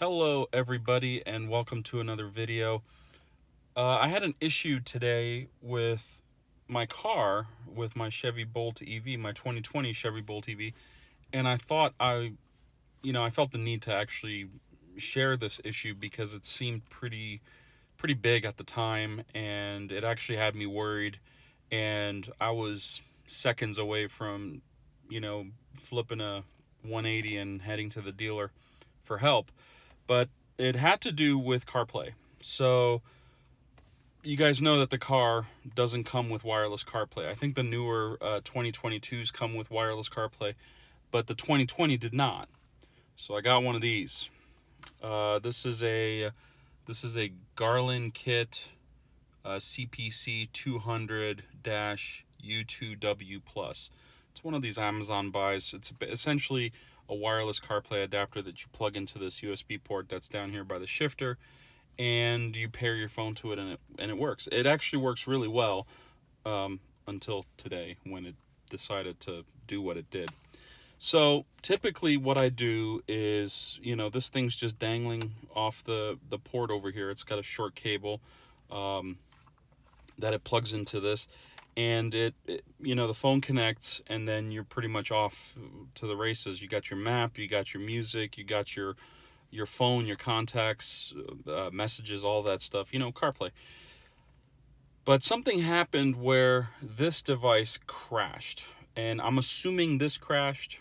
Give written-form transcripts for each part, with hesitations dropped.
Hello everybody and welcome to another video. I had an issue today with my car, with my Chevy Bolt EV, my 2020 Chevy Bolt EV, and I thought I felt the need to actually share this issue because it seemed pretty big at the time, and it actually had me worried, and I was seconds away from, flipping a 180 and heading to the dealer for help. But it had to do with CarPlay. So you guys know that the car doesn't come with wireless CarPlay. I think the newer 2022s come with wireless CarPlay, but the 2020 did not. So I got one of these. This is a Garland Kit CPC 200-U2W Plus. It's one of these Amazon buys. It's essentially a wireless CarPlay adapter that you plug into this USB port that's down here by the shifter, and you pair your phone to it, and it works. It actually works really well until today when it decided to do what it did. So typically what I do is, this thing's just dangling off the port over here. It's got a short cable that it plugs into this, and it the phone connects, and then you're pretty much off to the races. You got your map, you got your music, you got your phone, your contacts, messages, all that stuff, CarPlay. But something happened where this device crashed, and I'm assuming this crashed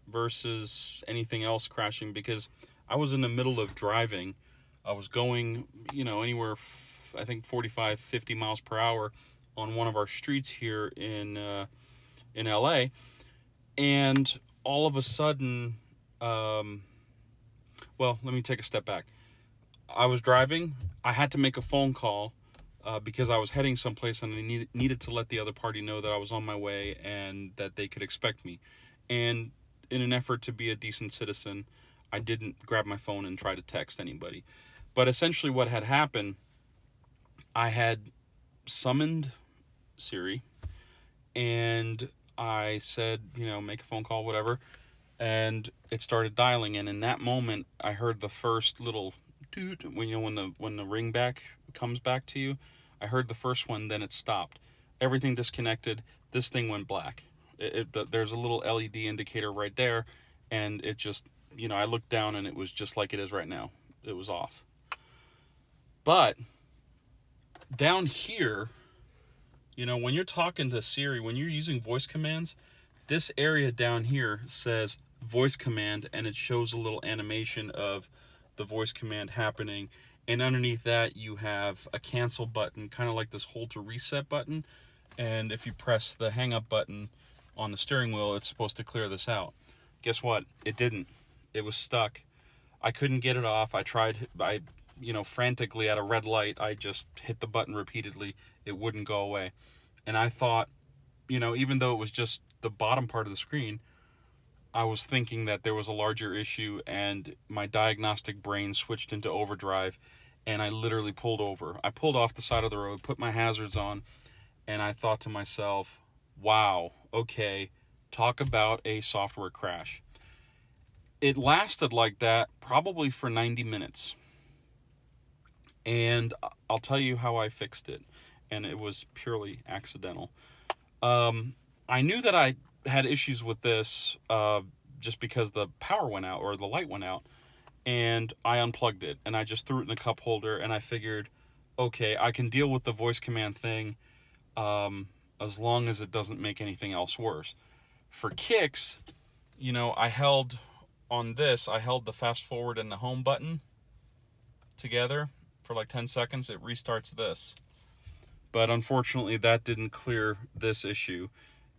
versus anything else crashing, because I was in the middle of driving. I was going, anywhere, I think 45, 50 miles per hour on one of our streets here in LA, and all of a sudden, well, let me take a step back. I was driving. I had to make a phone call because I was heading someplace, and I needed to let the other party know that I was on my way and that they could expect me. And in an effort to be a decent citizen, I didn't grab my phone and try to text anybody. But essentially what had happened, I had summoned Siri, and I said, make a phone call, whatever, and it started dialing. And in that moment, I heard the first little toot when the ring back comes back to you. I heard the first one, then it stopped. Everything disconnected. This thing went black. There's a little LED indicator right there, and it just, I looked down, and it was just like it is right now. It was off. But down here, when you're talking to Siri, when you're using voice commands, this area down here says voice command, and it shows a little animation of the voice command happening. And underneath that, you have a cancel button, kind of like this hold to reset button. And if you press the hang up button on the steering wheel, it's supposed to clear this out. Guess what? It didn't. It was stuck. I couldn't get it off. I tried, frantically at a red light, I just hit the button repeatedly. It wouldn't go away. And I thought, even though it was just the bottom part of the screen, I was thinking that there was a larger issue, and my diagnostic brain switched into overdrive, and I literally pulled over. I pulled off the side of the road, put my hazards on, and I thought to myself, wow, okay, talk about a software crash. It lasted like that probably for 90 minutes. And I'll tell you how I fixed it. And it was purely accidental. I knew that I had issues with this just because the power went out, or the light went out. And I unplugged it, and I just threw it in a cup holder, and I figured, okay, I can deal with the voice command thing as long as it doesn't make anything else worse. For kicks, I held the fast forward and the home button together for like 10 seconds. It restarts this. But unfortunately, that didn't clear this issue.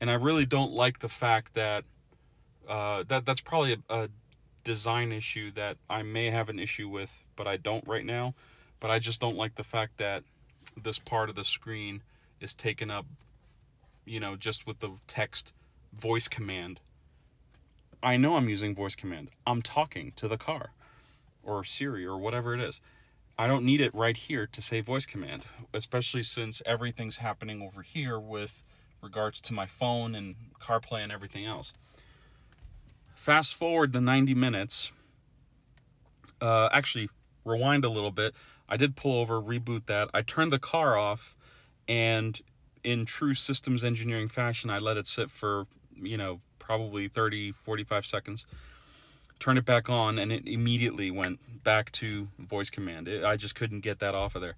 And I really don't like the fact that that's probably a design issue that I may have an issue with, but I don't right now. But I just don't like the fact that this part of the screen is taken up, just with the text voice command. I know I'm using voice command. I'm talking to the car or Siri or whatever it is. I don't need it right here to say voice command, especially since everything's happening over here with regards to my phone and CarPlay and everything else. Fast forward the 90 minutes. Actually, rewind a little bit. I did pull over, reboot that. I turned the car off, and in true systems engineering fashion, I let it sit for, probably 30, 45 seconds. Turned it back on, and it immediately went back to voice command. I just couldn't get that off of there.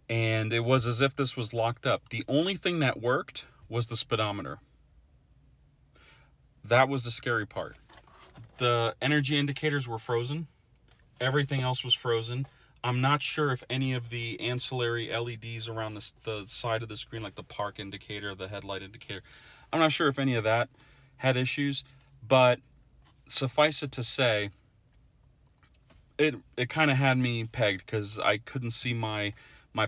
And it was as if this was locked up. The only thing that worked was the speedometer. That was the scary part. The energy indicators were frozen. Everything else was frozen. I'm not sure if any of the ancillary LEDs around the side of the screen, like the park indicator, the headlight indicator, I'm not sure if any of that had issues, but suffice it to say, it kind of had me pegged because I couldn't see my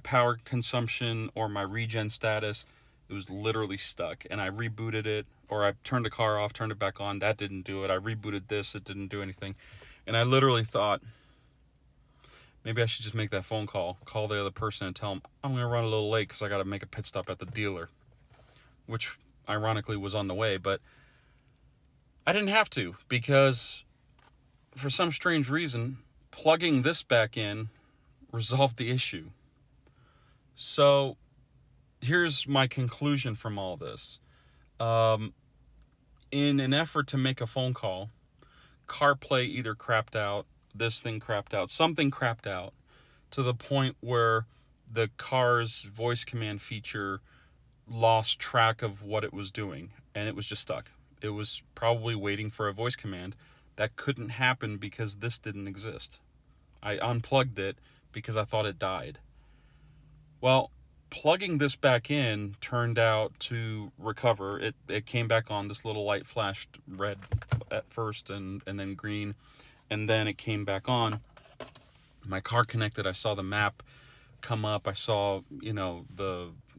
power consumption or my regen status. It was literally stuck, and I rebooted it, or I turned the car off, turned it back on. That didn't do it. I rebooted this. It didn't do anything. And I literally thought, maybe I should just make that phone call the other person and tell them I'm going to run a little late because I got to make a pit stop at the dealer, which ironically was on the way. But I didn't have to, because for some strange reason, plugging this back in resolved the issue. So here's my conclusion from all this. In an effort to make a phone call, CarPlay either crapped out, this thing crapped out, something crapped out, to the point where the car's voice command feature lost track of what it was doing, and it was just stuck. It was probably waiting for a voice command. That couldn't happen because this didn't exist. I unplugged it because I thought it died. Well, plugging this back in turned out to recover. It came back on. This little light flashed red at first and then green, and then it came back on. My car connected. I saw the map come up. I saw,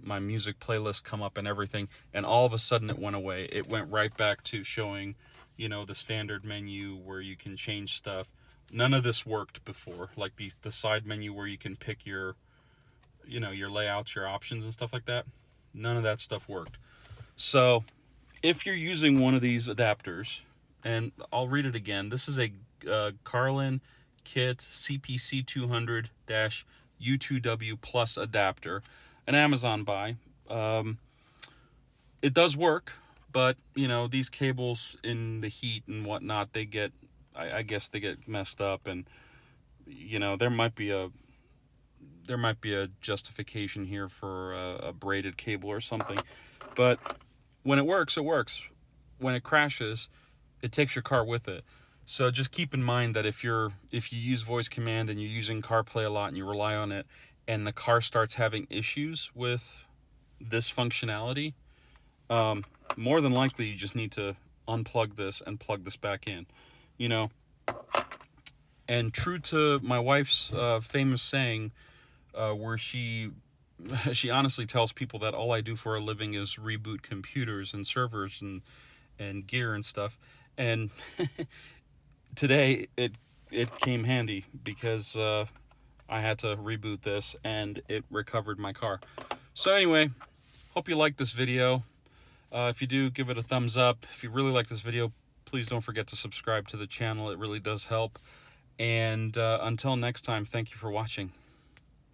my music playlist come up and everything, and all of a sudden it went away. It went right back to showing, the standard menu where you can change stuff. None of this worked before, like the side menu where you can pick your layouts, your options and stuff like that. None of that stuff worked. So if you're using one of these adapters, and I'll read it again, this is a Carlin Kit CPC 200-U2W Plus adapter, an Amazon buy. It does work, but these cables in the heat and whatnot, they get, I guess they get messed up, and there might be a justification here for a braided cable or something. But when it works, it works. When it crashes, it takes your car with it. So just keep in mind that if you use voice command and you're using CarPlay a lot and you rely on it, and the car starts having issues with this functionality, more than likely you just need to unplug this and plug this back in. And true to my wife's famous saying, where she honestly tells people that all I do for a living is reboot computers and servers and gear and stuff. And today it came handy because I had to reboot this and it recovered my car. So anyway, hope you liked this video. If you do, give it a thumbs up. If you really like this video, please don't forget to subscribe to the channel. It really does help. And until next time, thank you for watching.